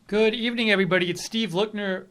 Good evening, everybody. It's Steve Lookner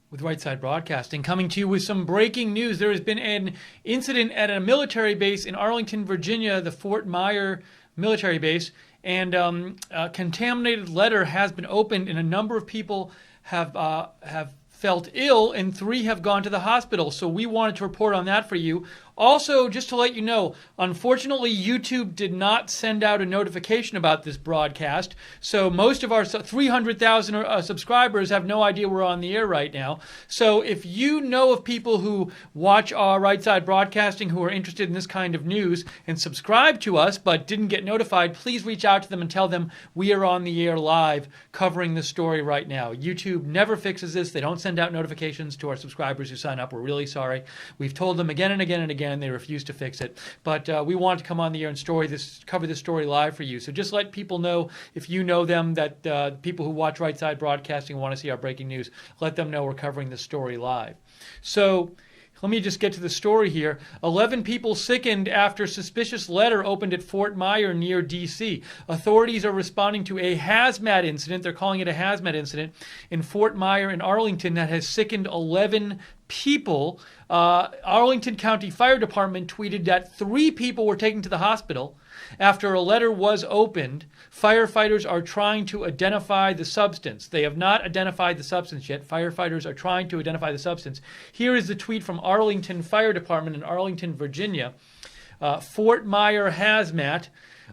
with Right Side Broadcasting coming to you with some breaking news. There has been an incident at a military base in Arlington, Virginia, the Fort Myer military base, and a contaminated letter has been opened, and a number of people have felt ill, and 3 have gone to the hospital. So we wanted to report on that for you. Also, just to let you know, unfortunately, YouTube did not send out a notification about this broadcast. So most of our 300,000 subscribers have no idea we're on the air right now. So if you know of people who watch our Right Side Broadcasting who are interested in this kind of news and subscribe to us but didn't get notified, please reach out to them and tell them we are on the air live covering the story right now. YouTube never fixes this. They don't send out notifications to our subscribers who sign up. We're really sorry. We've told them again and again and again. They refuse to fix it. But we want to come on the air and cover this story live for you. So just let people know, if you know them, that people who watch Right Side Broadcasting want to see our breaking news, let them know we're covering this story live. So let me just get to the story here. 11 people sickened after suspicious letter opened at Fort Myer near D.C. Authorities are responding to a hazmat incident. They're calling it a hazmat incident in Fort Myer in Arlington that has sickened 11 people. Arlington County Fire Department tweeted that 3 people were taken to the hospital after a letter was opened. Firefighters are trying to identify the substance. They have not identified the substance yet. Firefighters are trying to identify the substance. Here is the tweet from Arlington Fire Department in Arlington, Virginia. Fort Myer hazmat.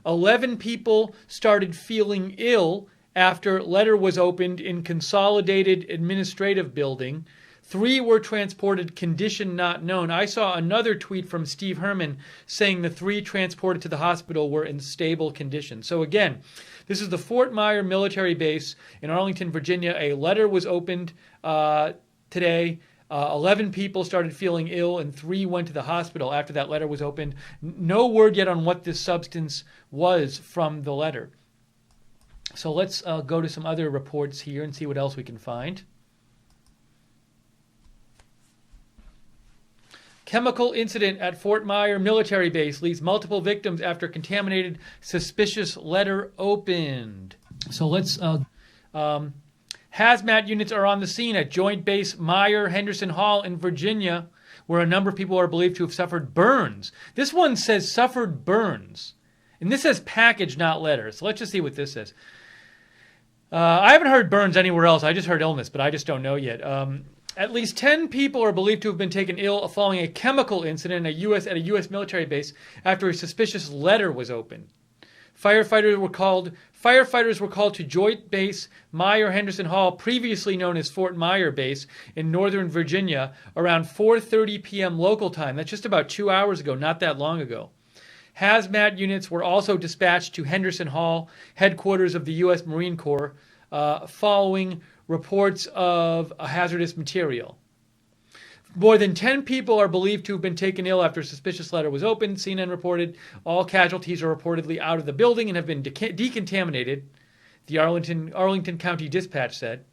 11 people started feeling ill after letter was opened in Consolidated Administrative Building. 3 were transported, condition not known. I saw another tweet from Steve Herman saying the 3 transported to the hospital were in stable condition. So again, this is the Fort Myer military base in Arlington, Virginia. A letter was opened today. 11 people started feeling ill and 3 went to the hospital after that letter was opened. No word yet on what this substance was from the letter. So let's go to some other reports here and see what else we can find. Chemical incident at Fort Myer military base leaves multiple victims after contaminated suspicious letter opened. So let's hazmat units are on the scene at Joint Base Myer Henderson Hall in Virginia, where a number of people are believed to have suffered burns. This one says suffered burns, and this says package, not letter. So let's just see what this says. I haven't heard burns anywhere else. I just heard illness, but I just don't know yet. At least 10 people are believed to have been taken ill following a chemical incident at a U.S. military base after a suspicious letter was opened. Firefighters were called to Joint Base Myer Henderson Hall, previously known as Fort Myer Base, in Northern Virginia, around 4:30 p.m. local time. That's just about 2 hours ago, not that long ago. Hazmat units were also dispatched to Henderson Hall, headquarters of the U.S. Marine Corps, following reports of a hazardous material. More than 10 people are believed to have been taken ill after a suspicious letter was opened. CNN reported all casualties are reportedly out of the building and have been decontaminated, the Arlington County Dispatch said.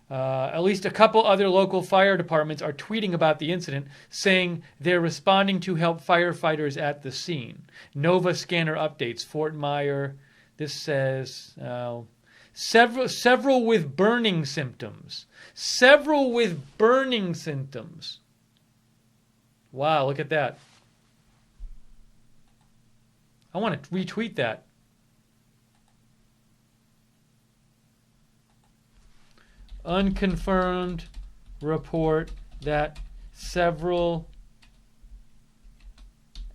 At least a couple other local fire departments are tweeting about the incident, saying they're responding to help firefighters at the scene. Nova scanner updates, Fort Myer. This says several with burning symptoms. Several with burning symptoms. Wow, look at that. I want to retweet that. Unconfirmed report that several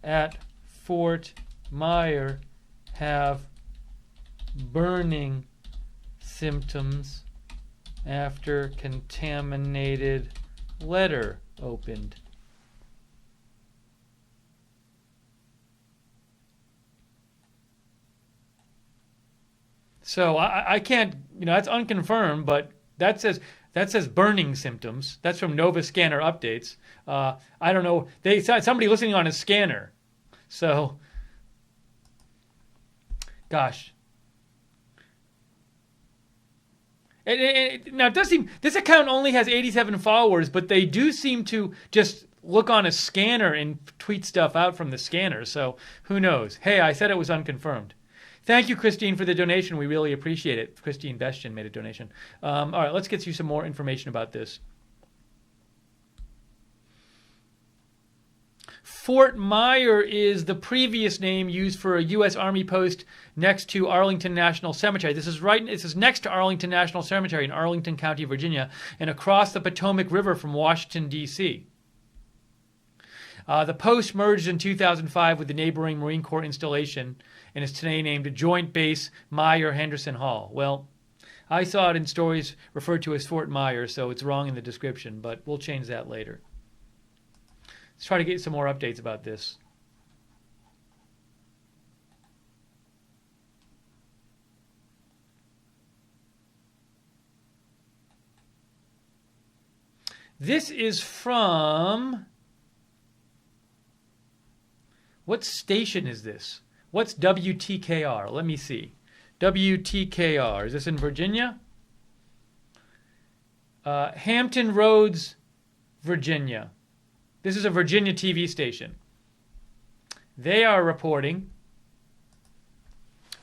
at Fort Myer have burning symptoms after contaminated letter opened. So I can't, that's unconfirmed, but that says burning symptoms. That's from Nova Scanner updates. I don't know. Somebody listening on a scanner. So, gosh. Now, it does seem this account only has 87 followers, but they do seem to just look on a scanner and tweet stuff out from the scanner. So who knows? Hey, I said it was unconfirmed. Thank you, Christine, for the donation. We really appreciate it. Christine Bestian made a donation. All right, let's get you some more information about this. Fort Myer is the previous name used for a U.S. Army post next to Arlington National Cemetery. This is next to Arlington National Cemetery in Arlington County, Virginia, and across the Potomac River from Washington, D.C. The post merged in 2005 with the neighboring Marine Corps installation and is today named Joint Base Myer-Henderson Hall. Well, I saw it in stories referred to as Fort Myer, so it's wrong in the description, but we'll change that later. Let's try to get some more updates about this. This is from... What station is this? What's WTKR? Let me see. WTKR. Is this in Virginia? Hampton Roads, Virginia. This is a Virginia TV station. They are reporting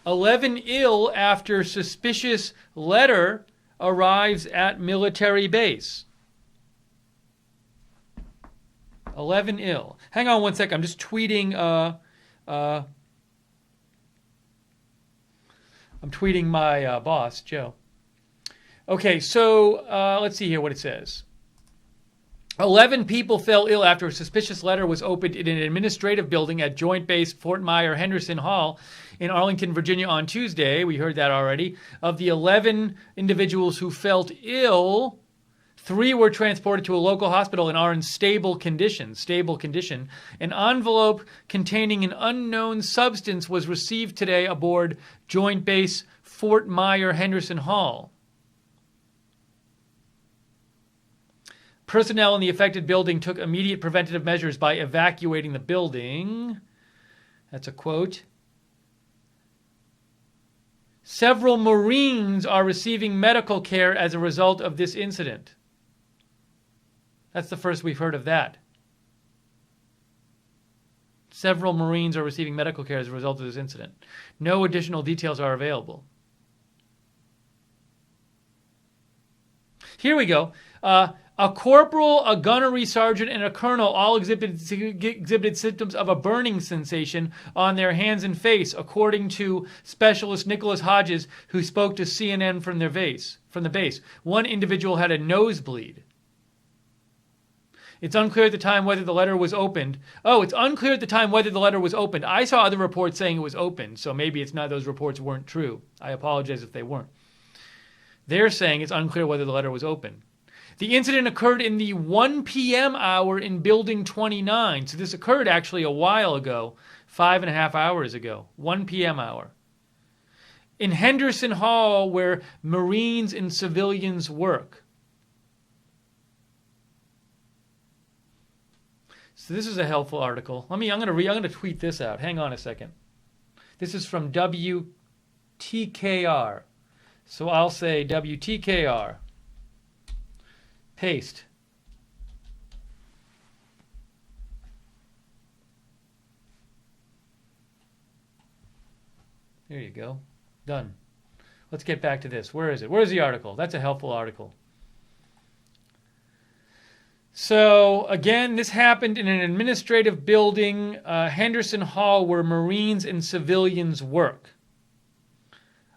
11 ill after suspicious letter arrives at military base. 11 ill. Hang on one sec. I'm just tweeting. I'm tweeting my boss, Joe. Okay, so let's see here what it says. 11 people fell ill after a suspicious letter was opened in an administrative building at Joint Base Fort Myer-Henderson Hall in Arlington, Virginia on Tuesday. We heard that already. Of the 11 individuals who felt ill, 3 were transported to a local hospital and are in stable condition. An envelope containing an unknown substance was received today aboard Joint Base Fort Myer-Henderson Hall. Personnel in the affected building took immediate preventative measures by evacuating the building. That's a quote. Several Marines are receiving medical care as a result of this incident. That's the first we've heard of that. Several Marines are receiving medical care as a result of this incident. No additional details are available. Here we go. A corporal, a gunnery sergeant, and a colonel all exhibited symptoms of a burning sensation on their hands and face, according to Specialist Nicholas Hodges, who spoke to CNN from the base. One individual had a nosebleed. It's unclear at the time whether the letter was opened. Oh, it's unclear at the time whether the letter was opened. I saw other reports saying it was opened, so maybe it's not, those reports weren't true. I apologize if they weren't. They're saying it's unclear whether the letter was opened. The incident occurred in the 1 p.m. hour in Building 29. So this occurred actually a while ago, 5.5 hours ago, 1 p.m. hour. In Henderson Hall, where Marines and civilians work. So this is a helpful article. I'm going to tweet this out. Hang on a second. This is from WTKR. So I'll say WTKR. Paste. There you go. Done. Let's get back to this. Where is it? Where's the article? That's a helpful article. So, again, this happened in an administrative building, Henderson Hall, where Marines and civilians work.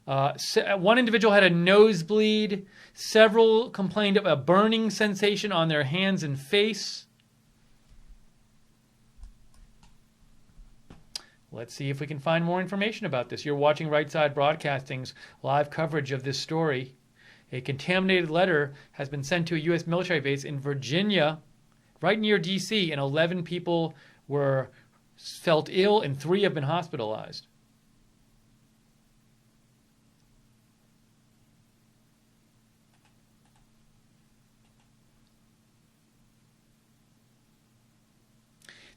One individual had a nosebleed. Several complained of a burning sensation on their hands and face. Let's see if we can find more information about this. You're watching Right Side Broadcasting's live coverage of this story. A contaminated letter has been sent to a U.S. military base in Virginia, right near D.C., and 11 people felt ill and 3 have been hospitalized.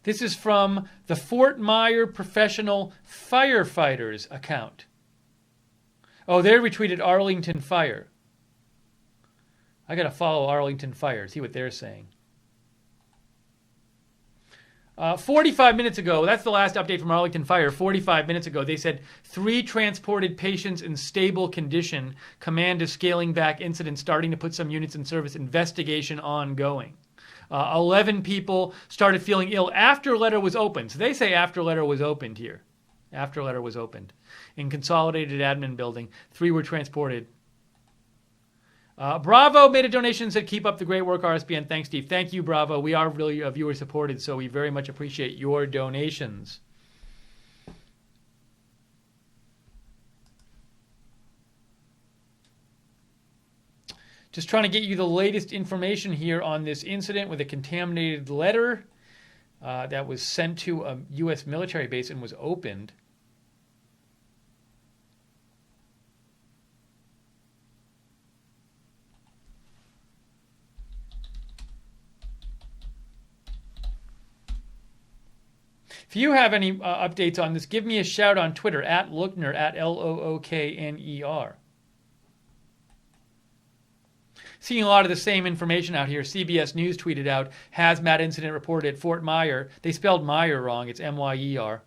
This is from the Fort Myer Professional Firefighters account. Oh, they retweeted Arlington Fire. I got to follow Arlington Fire, see what they're saying. 45 minutes ago, that's the last update from Arlington Fire. 45 minutes ago, they said 3 transported patients in stable condition. Command is scaling back incidents, starting to put some units in service. Investigation ongoing. 11 people started feeling ill after letter was opened. So they say after letter was opened here. After letter was opened. In Consolidated Admin Building, 3 were transported. Bravo made a donation and said, keep up the great work, RSBN. Thanks, Steve. Thank you, Bravo. We are really viewer supported, so we very much appreciate your donations. Just trying to get you the latest information here on this incident with a contaminated letter that was sent to a U.S. military base and was opened. If you have any updates on this, give me a shout on Twitter, at Lookner, at Lookner. Seeing a lot of the same information out here. CBS News tweeted out, hazmat incident reported at Fort Myer. They spelled Myer wrong. It's M-Y-E-R,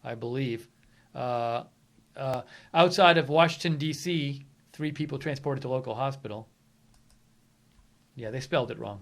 I believe. Outside of Washington, D.C., 3 people transported to local hospital. Yeah, they spelled it wrong.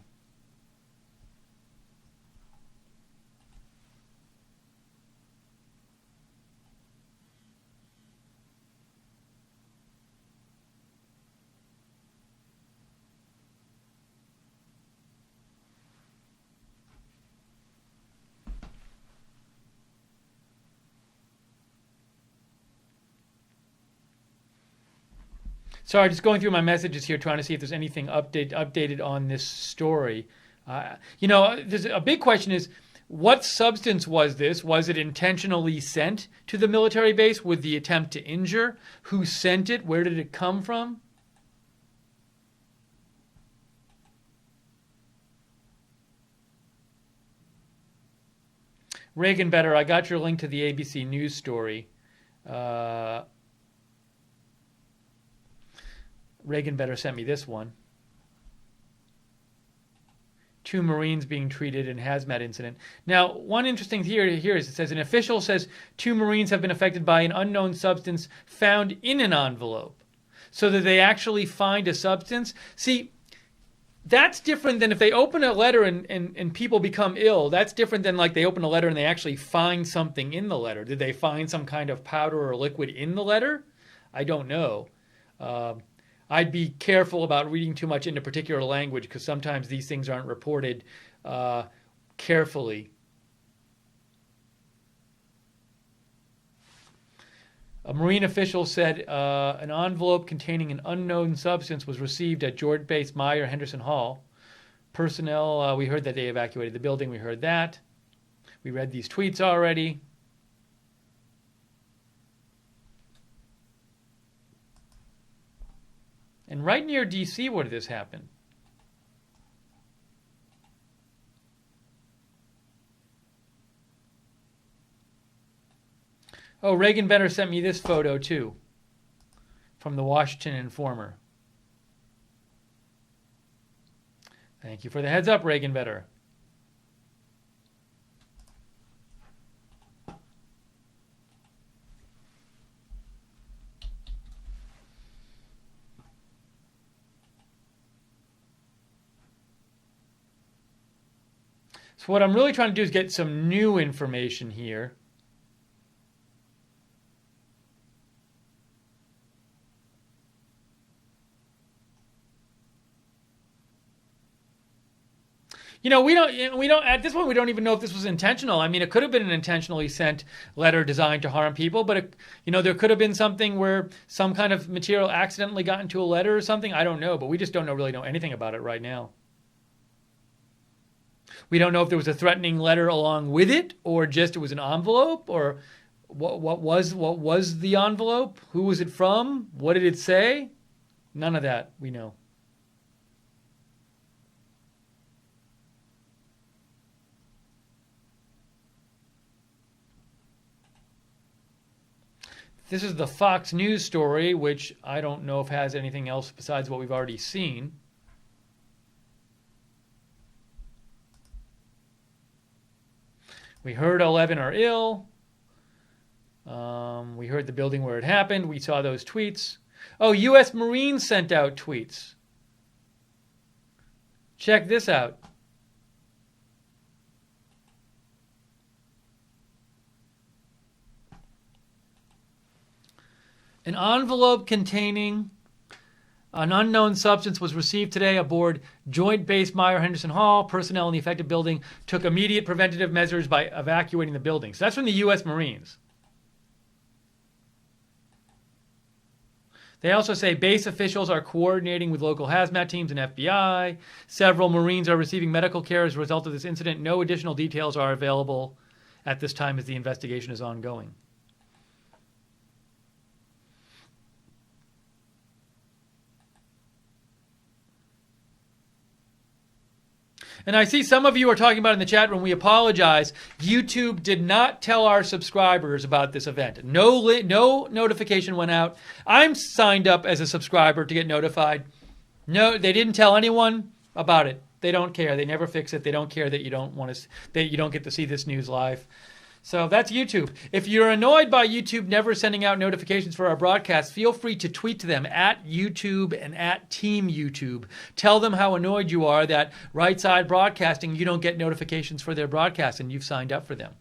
Sorry, just going through my messages here, trying to see if there's anything updated on this story. There's a big question is, what substance was this? Was it intentionally sent to the military base with the attempt to injure? Who sent it? Where did it come from? Reagan Better, I got your link to the ABC News story. Reagan Better sent me this one. 2 Marines being treated in hazmat incident. Now, one interesting here is it says, an official says 2 Marines have been affected by an unknown substance found in an envelope. So that they actually find a substance. See, that's different than if they open a letter and people become ill. That's different than like they open a letter and they actually find something in the letter. Did they find some kind of powder or liquid in the letter? I don't know. I'd be careful about reading too much into particular language because sometimes these things aren't reported carefully. A Marine official said an envelope containing an unknown substance was received at Fort Myer Henderson Hall. Personnel, we heard that they evacuated the building. We heard that. We read these tweets already. And right near D.C., where did this happen? Oh, Reagan Benner sent me this photo, too, from the Washington Informer. Thank you for the heads up, Reagan Benner. So what I'm really trying to do is get some new information here. We don't at this point we don't even know if this was intentional. I mean, it could have been an intentionally sent letter designed to harm people, but there could have been something where some kind of material accidentally got into a letter or something. I don't know, but we just don't really know anything about it right now. We don't know if there was a threatening letter along with it, or just it was an envelope, or what was the envelope? Who was it from? What did it say? None of that we know. This is the Fox News story, which I don't know if has anything else besides what we've already seen. We heard 11 are ill. We heard the building where it happened. We saw those tweets. Oh, U.S. Marines sent out tweets. Check this out. An envelope containing an unknown substance was received today aboard Joint Base Myer-Henderson Hall. Personnel in the affected building took immediate preventative measures by evacuating the building. So that's from the U.S. Marines. They also say base officials are coordinating with local hazmat teams and FBI. Several Marines are receiving medical care as a result of this incident. No additional details are available at this time as the investigation is ongoing. And I see some of you are talking about in the chat room, we apologize. YouTube did not tell our subscribers about this event. No notification went out. I'm signed up as a subscriber to get notified. No, they didn't tell anyone about it. They don't care. They never fix it. They don't care that you don't get to see this news live. So that's YouTube. If you're annoyed by YouTube never sending out notifications for our broadcasts, feel free to tweet to them at YouTube and at Team YouTube. Tell them how annoyed you are that Right Side Broadcasting, you don't get notifications for their broadcasts and you've signed up for them.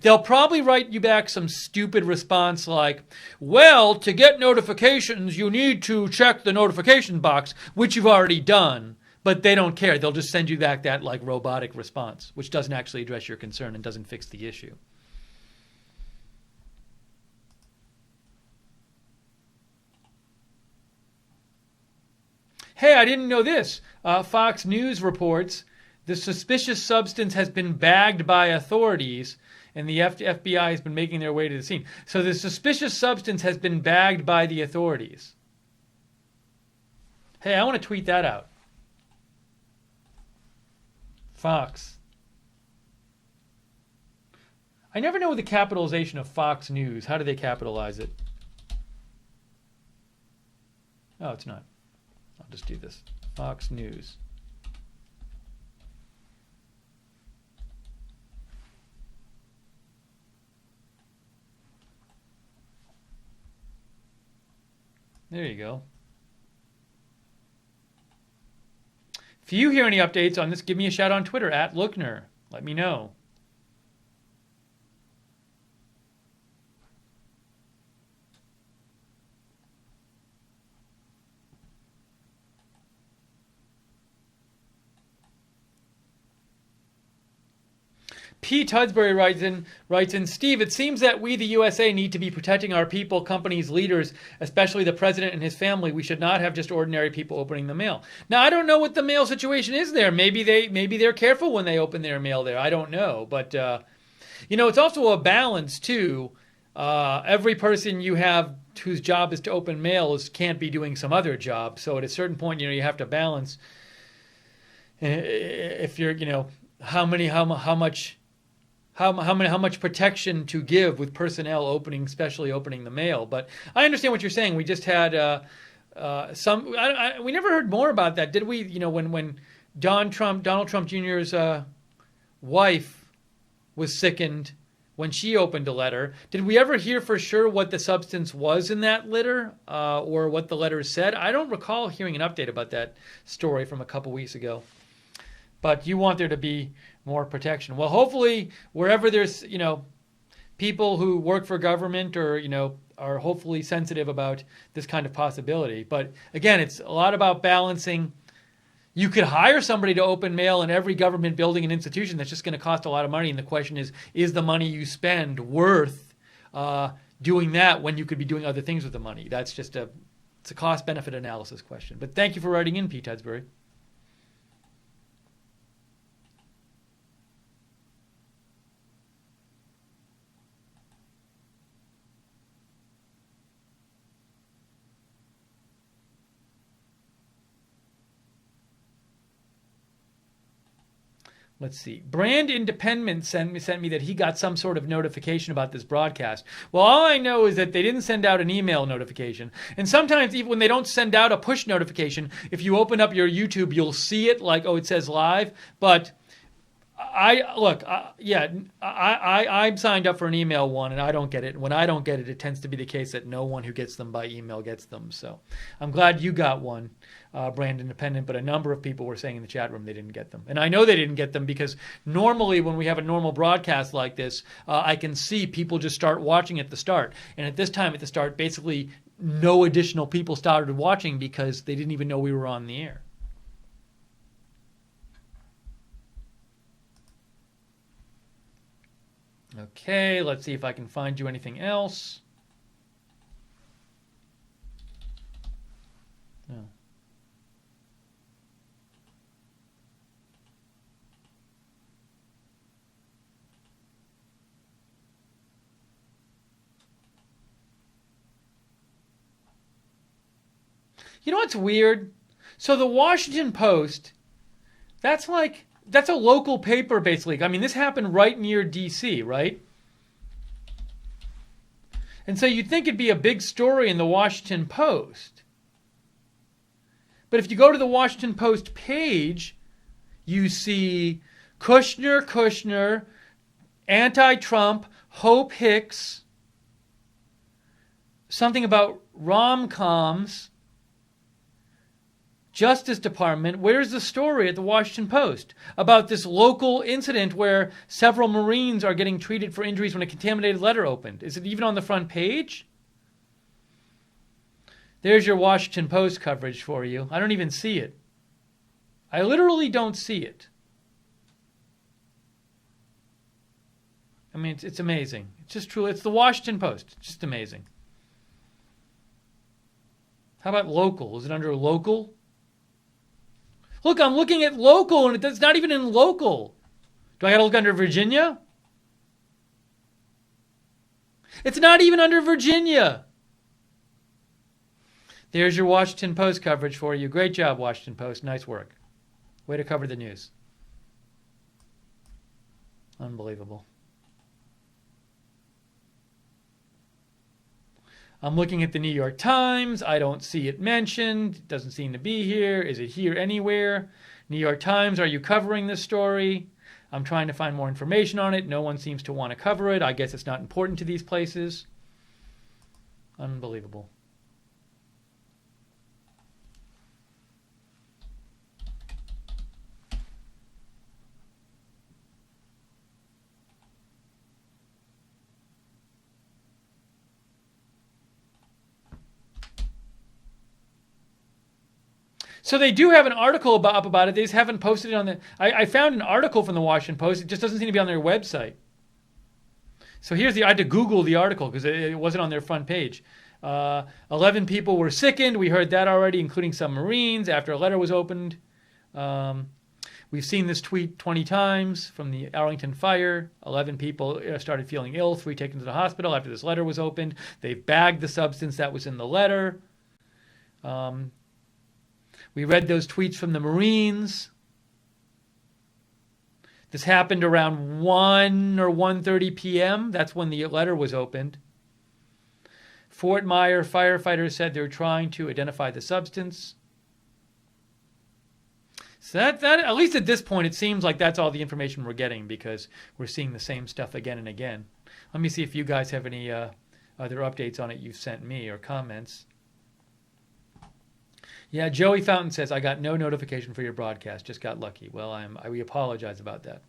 They'll probably write you back some stupid response like, well, to get notifications, you need to check the notification box, which you've already done. But they don't care. They'll just send you back that like robotic response, which doesn't actually address your concern and doesn't fix the issue. Hey, I didn't know this. Fox News reports the suspicious substance has been bagged by authorities, and the FBI has been making their way to the scene. So the suspicious substance has been bagged by the authorities. Hey, I want to tweet that out. Fox. I never know the capitalization of Fox News. How do they capitalize it? Oh, it's not. I'll just do this. Fox News. There you go. If you hear any updates on this, give me a shout on Twitter at Lookner. Let me know. P. Tudsbury writes in, Steve, it seems that we, the USA, need to be protecting our people, companies, leaders, especially the president and his family. We should not have just ordinary people opening the mail. Now, I don't know what the mail situation is there. Maybe they're careful when they open their mail there. I don't know. But, it's also a balance, too. Every person you have whose job is to open mail can't be doing some other job. So at a certain point, you have to balance if you're, how much protection to give with personnel especially opening the mail. But I understand what you're saying. We just had we never heard more about that, did we? When Donald Trump Jr.'s wife was sickened when she opened a letter, did we ever hear for sure what the substance was in that letter or what the letter said? I don't recall hearing an update about that story from a couple weeks ago. But you want there to be more protection. Well, hopefully, wherever there's, people who work for government or, are hopefully sensitive about this kind of possibility. But again, it's a lot about balancing. You could hire somebody to open mail in every government building and institution. That's just going to cost a lot of money. And the question is the money you spend worth doing that when you could be doing other things with the money? That's just it's a cost-benefit analysis question. But thank you for writing in, Pete Tudsbury. Let's see. Brand Independent sent me that he got some sort of notification about this broadcast. Well, all I know is that they didn't send out an email notification. And sometimes even when they don't send out a push notification, if you open up your YouTube, you'll see it like, it says live. But I'm signed up for an email one, and I don't get it. When I don't get it, it tends to be the case that no one who gets them by email gets them. So I'm glad you got one, Brand Independent. But a number of people were saying in the chat room they didn't get them, and I know they didn't get them because normally when we have a normal broadcast like this, I can see people just start watching at the start, and at this time at the start, basically no additional people started watching because they didn't even know we were on the air. Okay, let's see if I can find you anything else. No. You know what's weird? So the Washington Post, that's a local paper, basically. I mean, this happened right near D.C., right? And so you'd think it'd be a big story in the Washington Post. But if you go to the Washington Post page, you see Kushner, anti-Trump, Hope Hicks, something about rom-coms, Justice Department. Where's the story at the Washington Post about this local incident where several Marines are getting treated for injuries when a contaminated letter opened? Is it even on the front page? There's your Washington Post coverage for you. I don't even see it. I literally don't see it. I mean, it's amazing. It's just true. It's the Washington Post. It's just amazing. How about local? Is it under local? Look, I'm looking at local, and it's not even in local. Do I got to look under Virginia? It's not even under Virginia. There's your Washington Post coverage for you. Great job, Washington Post. Nice work. Way to cover the news. Unbelievable. I'm looking at the New York Times. I don't see it mentioned. It doesn't seem to be here. Is it here anywhere? New York Times, are you covering this story? I'm trying to find more information on it. No one seems to want to cover it. I guess it's not important to these places. Unbelievable. So they do have an article up about it. They just haven't posted it on the... I found an article from the Washington Post. It just doesn't seem to be on their website. So here's I had to Google the article because it wasn't on their front page. 11 people were sickened. We heard that already, including some Marines, after a letter was opened. We've seen this tweet 20 times from the Arlington fire. 11 people started feeling ill, 3 taken to the hospital after this letter was opened. They've bagged the substance that was in the letter. We read those tweets from the Marines. This happened around 1 or 1:30 p.m. That's when the letter was opened. Fort Myer firefighters said they're trying to identify the substance. So that at least at this point, it seems like that's all the information we're getting because we're seeing the same stuff again and again. Let me see if you guys have any other updates on it you've sent me or comments. Yeah, Joey Fountain says, I got no notification for your broadcast. Just got lucky. Well, we apologize about that.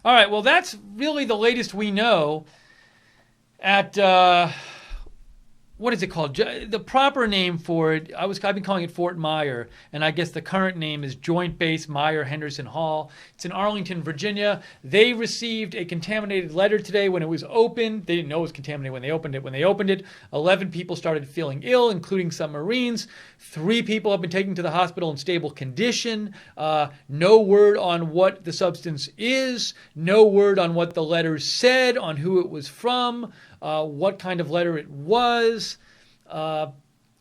All right, well, that's really the latest we know at... what is it called? The proper name for it, I've been calling it Fort Myer, and I guess the current name is Joint Base Myer Henderson Hall. It's in Arlington, Virginia. They received a contaminated letter today when it was opened. They didn't know it was contaminated when they opened it. When they opened it, 11 people started feeling ill, including some Marines. 3 people have been taken to the hospital in stable condition. No word on what the substance is. No word on what the letter said, on who it was from. What kind of letter it was.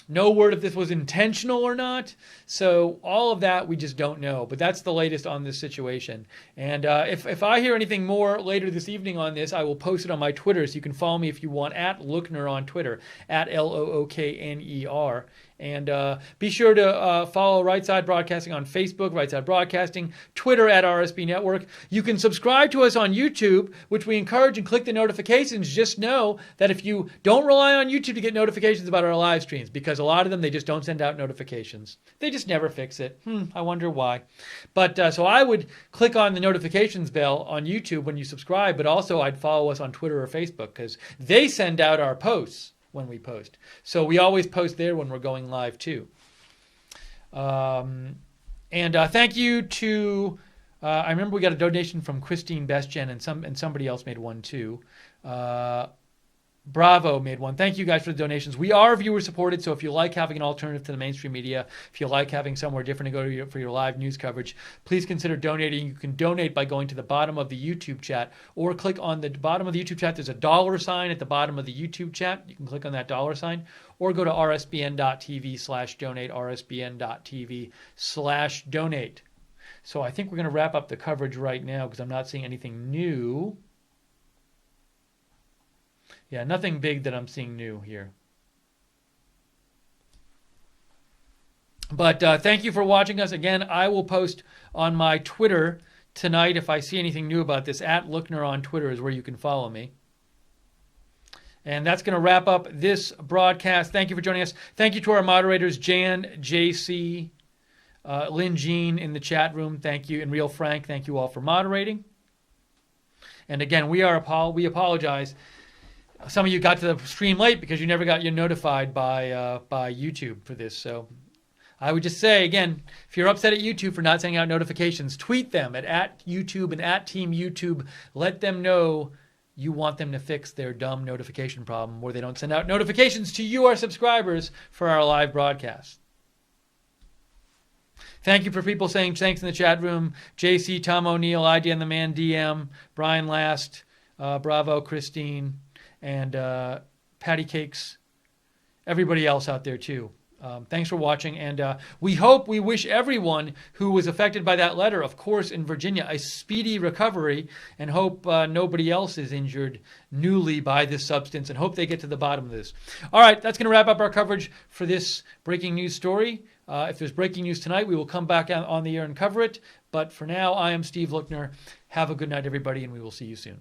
No word if this was intentional or not. So all of that we just don't know. But that's the latest on this situation. And if I hear anything more later this evening on this, I will post it on my Twitter. So you can follow me if you want at Lookner on Twitter, at Lookner. And be sure to follow Right Side Broadcasting on Facebook, Right Side Broadcasting, Twitter at RSB Network. You can subscribe to us on YouTube, which we encourage, and click the notifications. Just know that if you don't rely on YouTube to get notifications about our live streams, because a lot of them, they just don't send out notifications. They just never fix it. I wonder why. But so I would click on the notifications bell on YouTube when you subscribe, but also I'd follow us on Twitter or Facebook because they send out our posts when we post. So we always post there when we're going live too. And thank you to, I remember we got a donation from Christine Bestjen and somebody else made one too. Bravo made one. Thank you guys for the donations. We are viewer supported, so if you like having an alternative to the mainstream media, if you like having somewhere different to go to for your live news coverage, please consider donating. You can donate by going to the bottom of the YouTube chat or click on the bottom of the YouTube chat. There's a $sign at the bottom of the YouTube chat. You can click on that $sign or go to rsbn.tv/donate, rsbn.tv/donate. So I think we're going to wrap up the coverage right now because I'm not seeing anything new. Yeah, nothing big that I'm seeing new here. But thank you for watching us. Again, I will post on my Twitter tonight if I see anything new about this. At Lookner on Twitter is where you can follow me. And that's going to wrap up this broadcast. Thank you for joining us. Thank you to our moderators, Jan, JC, Lynn Jean in the chat room. Thank you. And Real Frank, thank you all for moderating. And again, we apologize. Some of you got to the stream late because you never got notified by YouTube for this. So I would just say, again, if you're upset at YouTube for not sending out notifications, tweet them at YouTube and at Team YouTube. Let them know you want them to fix their dumb notification problem where they don't send out notifications to you, our subscribers, for our live broadcast. Thank you for people saying thanks in the chat room. JC, Tom O'Neill, IDN the Man, DM, Brian Last, Bravo, Christine, and Patty Cakes, everybody else out there too. Thanks for watching, and we wish everyone who was affected by that letter, of course, in Virginia, a speedy recovery, and hope nobody else is injured newly by this substance, and hope they get to the bottom of this. All right, that's going to wrap up our coverage for this breaking news story. If there's breaking news tonight, we will come back on the air and cover it. But for now, I am Steve Lookner. Have a good night, everybody, and we will see you soon.